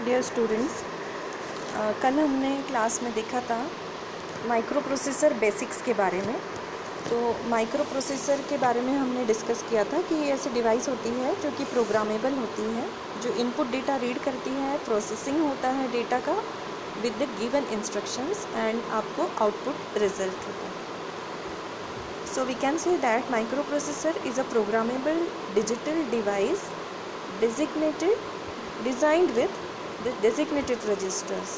Dear students, कल हमने class में देखा था माइक्रो प्रोसेसर बेसिक्स के बारे में। तो माइक्रो प्रोसेसर के बारे में हमने डिस्कस किया था कि ये ऐसी डिवाइस होती है जो कि प्रोग्रामेबल होती है, जो इनपुट डेटा रीड करती है, प्रोसेसिंग होता है डेटा का with the given instructions and आपको आउटपुट रिजल्ट होता है। So we can say that microprocessor is a programmable digital device designed with the designated registers.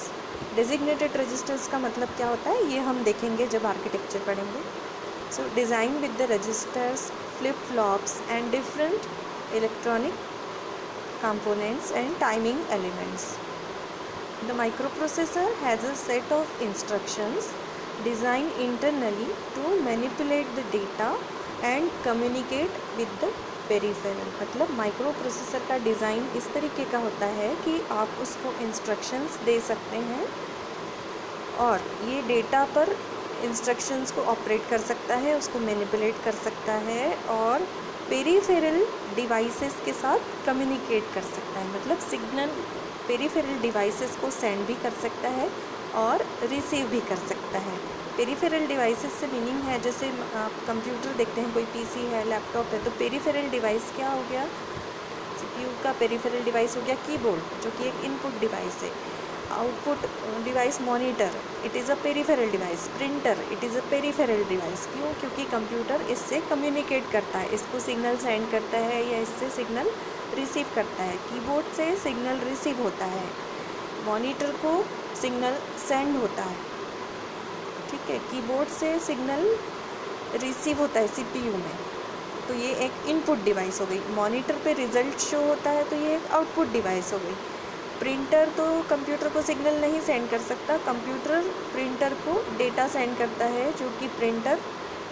Designated registers का मतलब क्या होता है ये हम देखेंगे जब आर्किटेक्चर पढ़ेंगे. So designed with the registers, flip-flops and different electronic components and timing elements. The microprocessor has a set of instructions designed internally to manipulate the data and communicate with the peripheral. मतलब micro processor का design इस तरीके का होता है कि आप उसको इंस्ट्रक्शंस दे सकते हैं और ये डेटा पर इंस्ट्रक्शंस को ऑपरेट कर सकता है, उसको मैनिपुलेट कर सकता है और पेरिफेरल डिवाइसेस के साथ कम्युनिकेट कर सकता है. मतलब सिग्नल पेरिफेरल डिवाइसेस को सेंड भी कर सकता है और रिसीव भी कर सकता है. पेरिफेरल डिवाइसेस से मीनिंग है जैसे आप कंप्यूटर देखते हैं, कोई पीसी है, लैपटॉप है, तो पेरिफेरल डिवाइस क्या हो गया, सीपीयू का पेरिफेरल डिवाइस हो गया कीबोर्ड जो कि एक इनपुट डिवाइस है. Output device monitor, it is a peripheral device. Printer, it is a peripheral device. क्यों? क्योंकि कंप्यूटर इससे कम्युनिकेट करता है, इसको सिग्नल सेंड करता है या इससे सिग्नल रिसीव करता है. कीबोर्ड से सिग्नल रिसीव होता है, मॉनिटर को सिग्नल सेंड होता है. ठीक है, कीबोर्ड से सिग्नल रिसीव होता है सीपीयू में, तो ये एक इनपुट डिवाइस हो गई. मॉनिटर पे रिज़ल्ट शो होता है तो ये एक आउटपुट डिवाइस हो गई. प्रिंटर तो कंप्यूटर को सिग्नल नहीं सेंड कर सकता, कंप्यूटर प्रिंटर को डेटा सेंड करता है जो कि प्रिंटर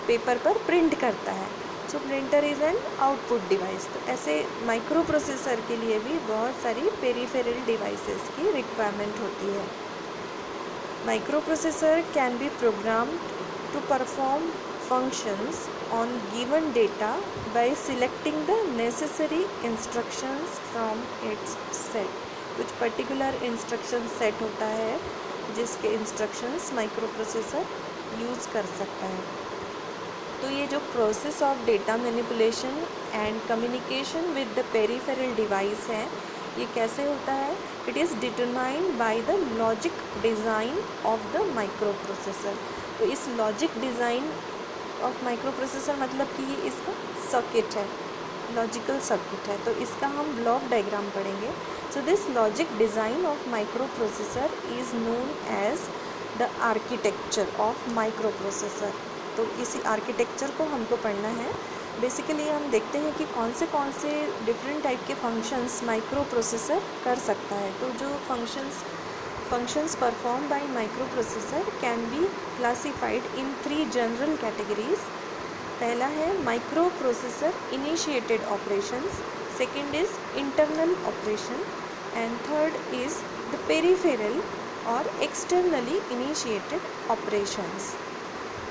पेपर पर प्रिंट करता है. सो printer is an output device. तो ऐसे माइक्रो प्रोसेसर के लिए भी बहुत सारी पेरिफेरल डिवाइसेस की रिक्वायरमेंट होती है. Microprocessor can be programmed to perform functions on given data by selecting the necessary instructions from its set. कुछ particular instruction set होता है जिसके instructions microprocessor use कर सकता है. तो ये जो process of data manipulation and communication with the peripheral device है, ये कैसे होता है? It is determined by the logic design of the microprocessor. तो इस logic design of micro processor मतलब कि ये इसका सर्किट है, लॉजिकल सर्किट है, तो इसका हम ब्लॉक डायग्राम पढ़ेंगे. So this logic design of microprocessor is known as the architecture of microprocessor. तो इसी आर्किटेक्चर को हमको पढ़ना है. बेसिकली हम देखते हैं कि कौन से डिफरेंट टाइप के फंक्शंस माइक्रो प्रोसेसर कर सकता है. तो जो functions perform by micro processor can be classified in 3 general categories. पहला है micro processor initiated operations, second is internal operation and third is the peripheral और एक्सटर्नली इनिशिएटेड ऑपरेशंस.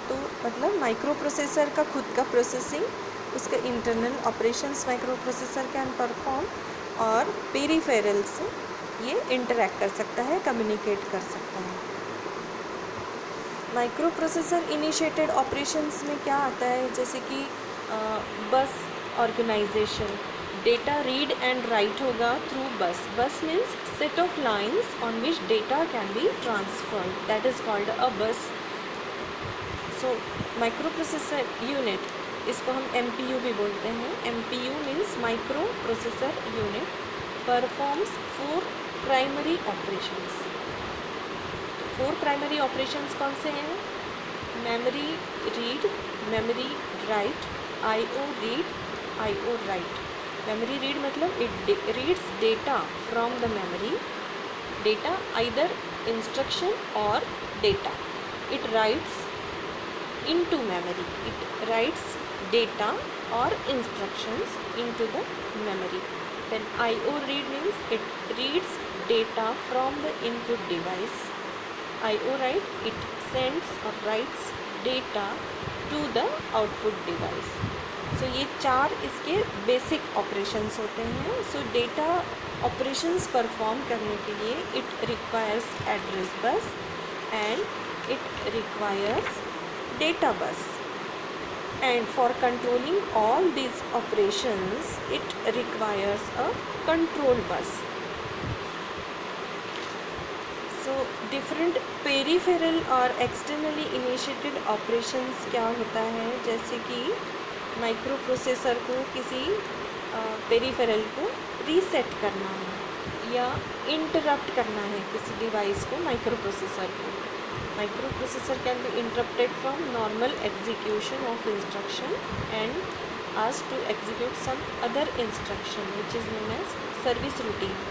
तो मतलब माइक्रो प्रोसेसर का खुद का प्रोसेसिंग, उसका internal operations micro processor can perform और पेरिफेरल से ये इंटरैक्ट कर सकता है, कम्युनिकेट कर सकता है. माइक्रो प्रोसेसर इनिशिएटेड ऑपरेशंस में क्या आता है, जैसे कि bus organisation, data read and write होगा through bus. Bus means set of lines on which data can be transferred, that is called a bus. So micro processor unit, इसको हम MPU भी बोलते हैं. MPU means micro processor unit performs 4 primary operations. 4 primary operations कौन से हैं? Memory read, memory write, IO read, IO write. Memory read मतलब it reads data from the memory, data either instruction और data. It writes into memory, it writes data or instructions into the memory. Then IO read means it reads data from the input device. IO write, it sends or writes data to the output device. So ये 4 इसके basic operations होते हैं. सो data operations perform करने के लिए it requires address bus and it requires data bus, and for controlling all these operations it requires a control bus. So different peripheral और externally initiated operations क्या होता है, जैसे कि माइक्रो प्रोसेसर को किसी पेरिफेरल को रीसेट करना है या इंटरप्ट करना है किसी डिवाइस को, माइक्रो प्रोसेसर को. Micro processor can be interrupted from normal execution of instruction and asked to execute some other instruction which is known as service routine,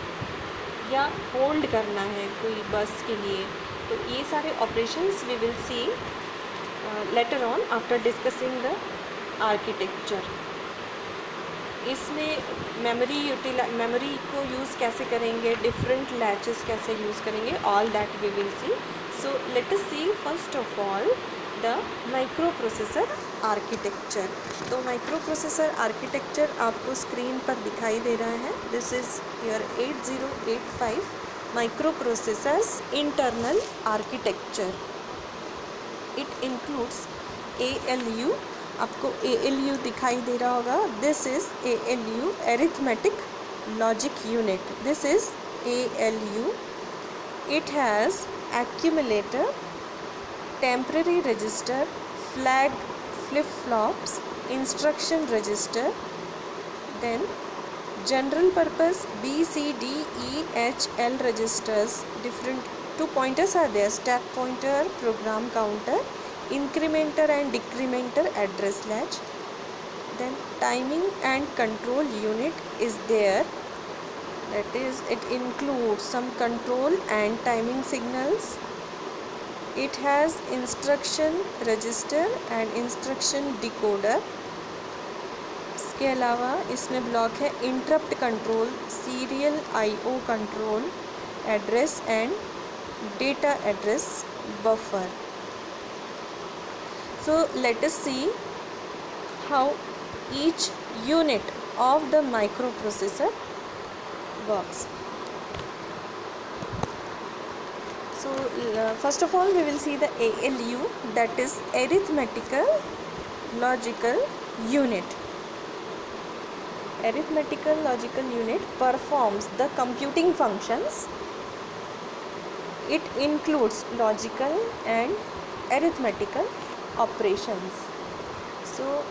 या होल्ड करना है कोई बस के लिए. तो ये सारे operations we will see later on after discussing the architecture. इसमें मेमोरी को यूज़ कैसे करेंगे, डिफरेंट लैचेस कैसे यूज़ करेंगे, all that we will see. So let us see first of all the microprocessor architecture. तो microprocessor architecture आपको screen पर दिखाई दे रहा है. This is your 8085 microprocessor's internal architecture. It includes ALU. आपको ALU दिखाई दे रहा होगा. This is ALU arithmetic logic unit. This is ALU. It has accumulator, temporary register, flag, flip-flops, instruction register, then general purpose B, C, D, E, H, L registers. Different 2 pointers are there: stack pointer, program counter, incrementer and decrementer address latch. Then timing and control unit is there. That is, it includes some control and timing signals. It has instruction register and instruction decoder. इसके अलावा इसमें block है interrupt control, serial IO control, address and data address buffer. So let us see how each unit of the microprocessor works. So first of all we will see the ALU, that is arithmetical logical unit. Arithmetical logical unit performs the computing functions. It includes logical and arithmetical operations. So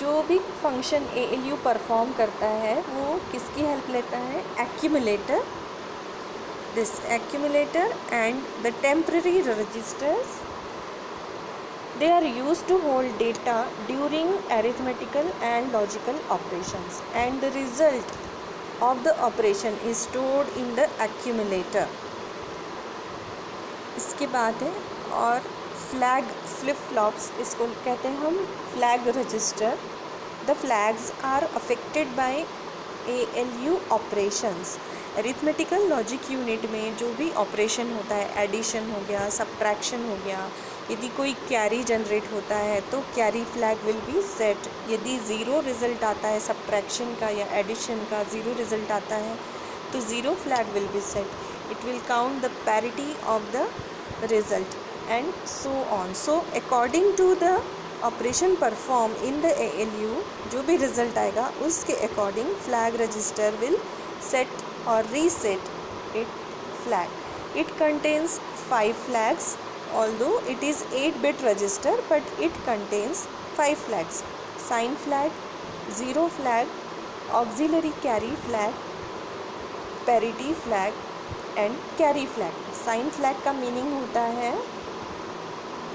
जो भी function ALU perform करता है वो किसकी help लेता है? Accumulator. This accumulator and the temporary registers, they are used to hold data during arithmetical and logical operations and the result of the operation is stored in the accumulator. इसके बाद है और फ्लैग फ्लिप फ्लॉप्स, इसको कहते हैं हम flag register. The flags are affected by ALU operations. Arithmetical logic unit में जो भी ऑपरेशन होता है, एडिशन हो गया, सब्ट्रैक्शन हो गया, यदि कोई कैरी जनरेट होता है तो carry flag will B set. यदि ज़ीरो रिज़ल्ट आता है सब्ट्रैक्शन का या एडिशन का, ज़ीरो रिज़ल्ट आता है तो zero flag will B set. It will count the parity of the result and so on. So according to the operation performed in the ALU, जो भी result आएगा उसके according flag register will set or reset it flag. It contains 5 flags, although it is 8-bit register, but it contains 5 flags: sign flag, zero flag, auxiliary carry flag, parity flag and carry flag. sign flag का meaning होता है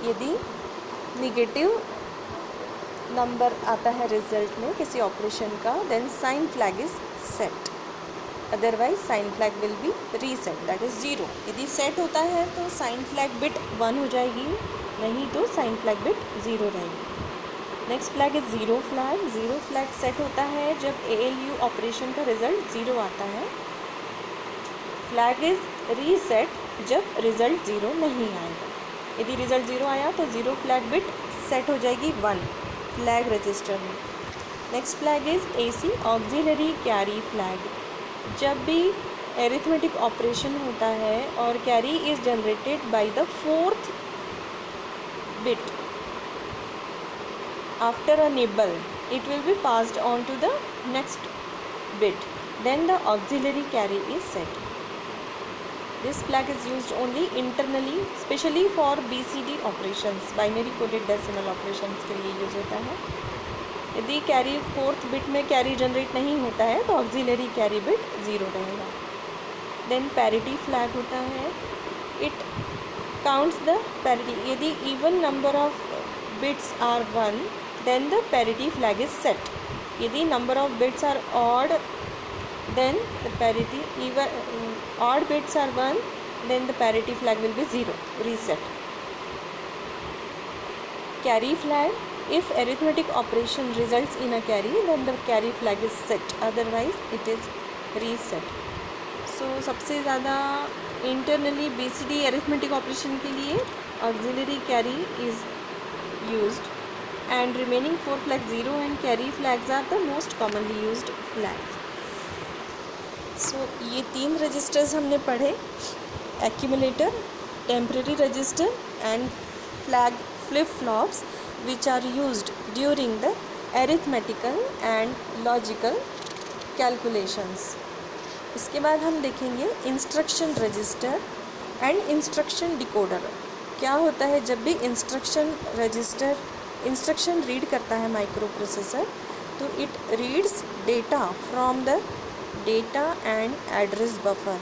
यदि negative number आता है result में किसी operation का, then sign flag is set. Otherwise sign flag will be reset, that is zero. यदि सेट होता है तो साइन फ्लैग बिट 1 हो जाएगी, नहीं तो साइन फ्लैग बिट 0 रहेगी. Next flag is zero flag. Zero flag set होता है जब ALU ऑपरेशन का रिजल्ट 0 आता है. फ्लैग इज रीसेट जब रिजल्ट 0 नहीं आएगा. यदि रिज़ल्ट 0 आया तो ज़ीरो फ्लैग बिट सेट हो जाएगी 1 फ्लैग रजिस्टर में. Next flag is AC auxiliary carry flag. जब भी एरिथमेटिक ऑपरेशन होता है और carry is generated by the fourth bit after a nibble, it will be passed on to the next bit, then the auxiliary carry is set. This flag is used only internally, especially for BCD operations, binary coded decimal operations के लिए use होता है. यदि carry fourth bit में carry generate नहीं होता है तो ऑक्सिलरी कैरी बिट 0 रहेगा. देन पैरिटी फ्लैग होता है. It counts the parity. यदि even number of bits are 1, then the parity flag is set. यदि number of bits are odd, then the parity odd bits are 1, then the parity flag will be 0, reset. Carry flag. If arithmetic operation results in a carry, then the carry flag is set, otherwise it is reset. So सबसे ज़्यादा internally BCD arithmetic operation के लिए auxiliary carry is used, and remaining 4 flags 0 and carry flags are the most commonly used flag. So ये 3 registers हमने पढ़े, accumulator, temporary register and flag flip-flops, which are used during the arithmetical and logical calculations. इसके बाद हम देखेंगे instruction register and instruction decoder. क्या होता है जब भी इंस्ट्रक्शन रजिस्टर इंस्ट्रक्शन रीड करता है माइक्रो प्रोसेसर, तो it reads data from the data and address buffer.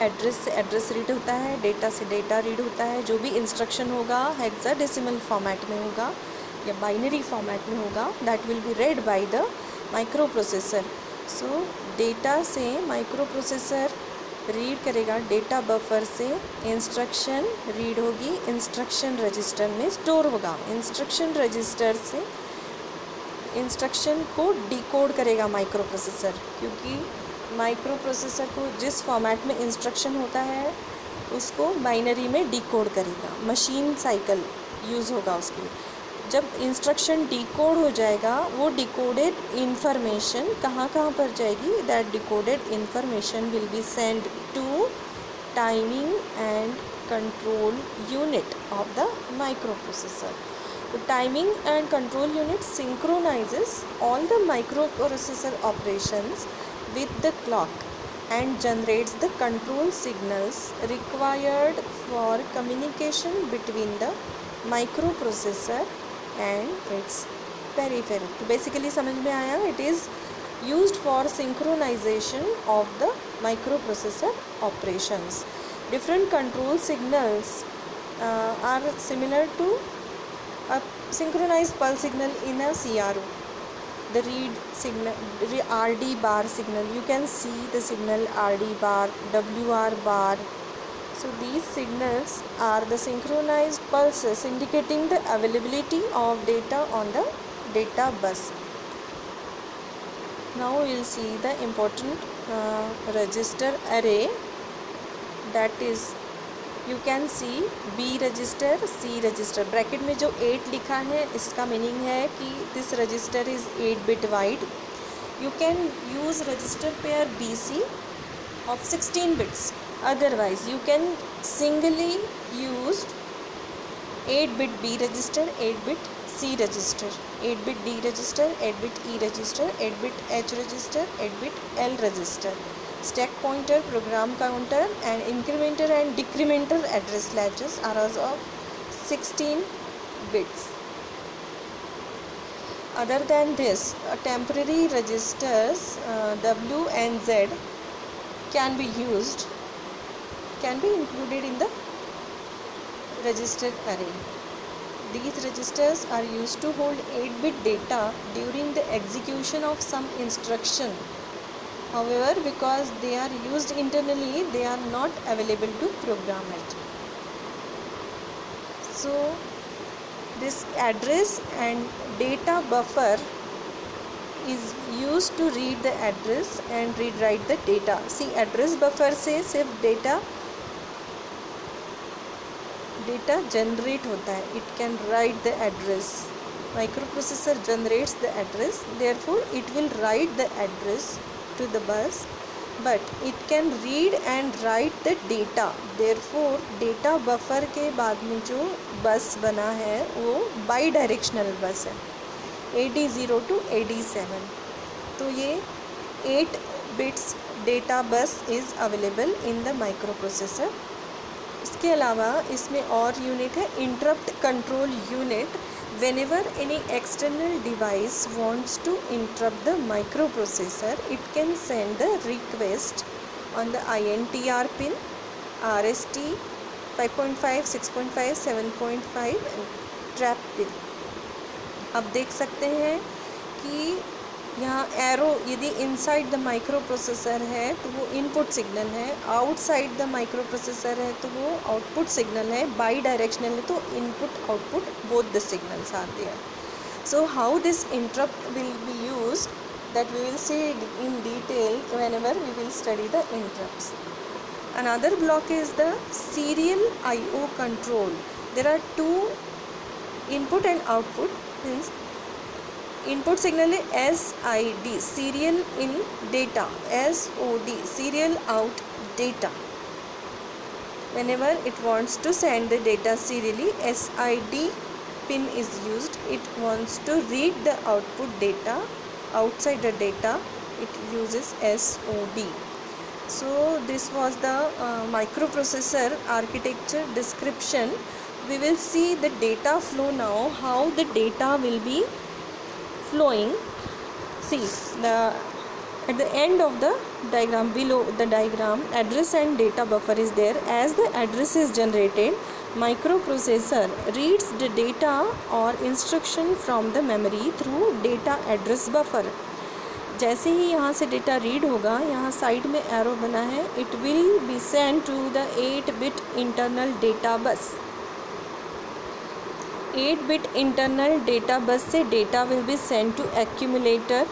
Address से एड्रेस रीड होता है, डेटा से डेटा रीड होता है. जो भी इंस्ट्रक्शन होगा हेक्साडेसिमल फॉर्मेट में होगा या बाइनरी फॉर्मेट में होगा, that will be red by the micro processor. So data से माइक्रो प्रोसेसर रीड करेगा, डेटा बफर से इंस्ट्रक्शन रीड होगी, इंस्ट्रक्शन रजिस्टर में स्टोर होगा. इंस्ट्रक्शन रजिस्टर से इंस्ट्रक्शन को डिकोड करेगा माइक्रो प्रोसेसर, क्योंकि माइक्रो प्रोसेसर को जिस फॉर्मेट में इंस्ट्रक्शन होता है उसको बाइनरी में डिकोड करेगा. मशीन साइकिल यूज़ होगा उसके लिए. जब इंस्ट्रक्शन डिकोड हो जाएगा, वो डिकोडेड इंफॉर्मेशन कहाँ कहाँ पर जाएगी, that decoded information will be send to timing and control unit of the microprocessor. The timing and control unit synchronizes all the microprocessor operations with the clock and generates the control signals required for communication between the microprocessor and its peripheral. तो basically समझ में आया, it is used for synchronization of the microprocessor operations. Different control signals are similar to a synchronized pulse signal in a CRO. The read signal, RD bar signal, you can see the signal RD bar, WR bar. So these signals are the synchronized pulses indicating the availability of data on the data bus. Now we will see the important register array, that is you can see B register, C register. Bracket में जो 8 लिखा है इसका meaning है कि this register is 8 bit wide. You can use register pair BC of 16 bits. Otherwise you can singly use 8 bit B register, 8 bit C register, 8 bit D register, 8 bit E register, 8 bit H register, 8 bit L register. Stack pointer, program counter and incrementer and decrementer address latches are of 16 bits. Other than this, temporary registers W and Z can be included in the register array. These registers are used to hold 8-bit data during the execution of some instruction. However, because they are used internally, they are not available to program it. So this address and data buffer is used to read the address and read-write the data. See, address buffer से सिर्फ data generate होता है. It can write the address. Microprocessor generates the address, therefore it will write the address to the bus, but it can read and write the data. Therefore data buffer के बाद में जो बस बना है वो बाई डायरेक्शनल बस है, AD0 to AD7. तो ये 8 bits data bus is available in the micro processor. इसके अलावा इसमें और यूनिट है interrupt control unit. Whenever any external device wants to interrupt the microprocessor, it can send the request on the INTR pin, RST 5.5, 6.5, 7.5 trap pin. अब देख सकते हैं कि यहाँ एरो यदि इनसाइड द माइक्रो प्रोसेसर है तो वो इनपुट सिग्नल है, आउटसाइड द माइक्रो प्रोसेसर है तो वो आउटपुट सिग्नल है, बाई डायरेक्शनल है तो input output both the signals are there. So how this interrupt will be used, that we will see in detail whenever we will study the interrupts. Another block is the serial IO control. There are two input and output. Means input signal is SID, serial in data, SOD, serial out data. Whenever it wants to send the data serially, SID pin is used. It wants to read the output data, outside the data it uses SOD. So this was the microprocessor architecture description. We will see the data flow now, how the data will be flowing. See, at the end of the diagram, below the diagram, address and data buffer is there. As the address is generated, microprocessor reads the data or instruction from the memory through data address buffer. जैसे ही यहाँ से data read होगा, यहाँ side में arrow बना है, it will be send to the 8-bit internal data bus. 8-bit internal data bus से data will be send to accumulator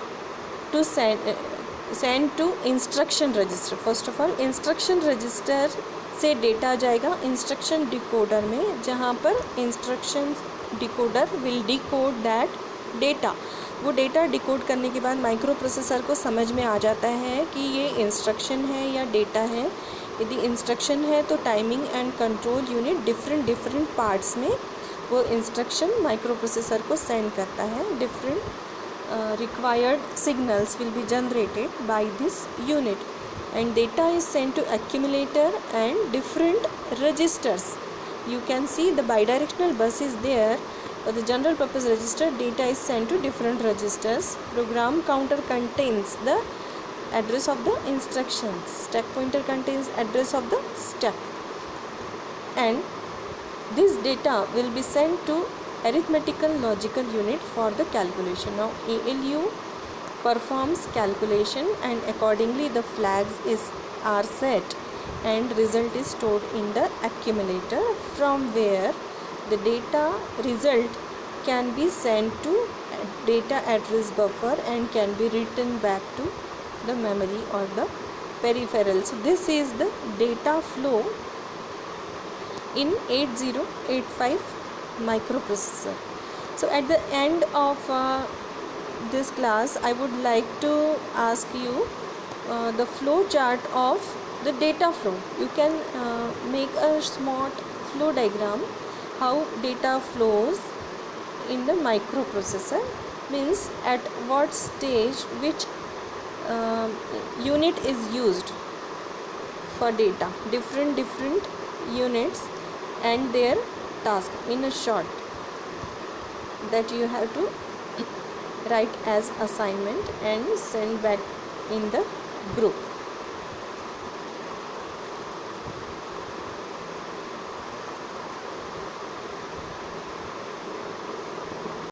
to send to instruction register. First of all instruction register से data जाएगा instruction decoder में, जहाँ पर instruction decoder will decode that data. वो data decode करने के बाद माइक्रो प्रोसेसर को समझ में आ जाता है कि ये इंस्ट्रक्शन है या डेटा है. यदि इंस्ट्रक्शन है तो timing and control unit different parts में वो इंस्ट्रक्शन माइक्रो प्रोसेसर को सेंड करता है. Different required signals will be generated by this unit and data is send to accumulator and different registers. You can see the bidirectional bus is there. For the general purpose register, data is sent to different registers. Program counter contains the address of the instructions. Stack pointer contains address of the stack. And this data will be sent to arithmetical logical unit for the calculation. Now ALU performs calculation and accordingly the flags are set and result is stored in the accumulator, from where the data result can be sent to data address buffer and can be written back to the memory or the peripheral. So this is the data flow in 8085 microprocessor. So at the end of this class I would like to ask you the flow chart of the data flow. You can make a smart flow diagram how data flows in the microprocessor, means at what stage which unit is used for data, different units and their task in a short that you have to write as assignment and send back in the group.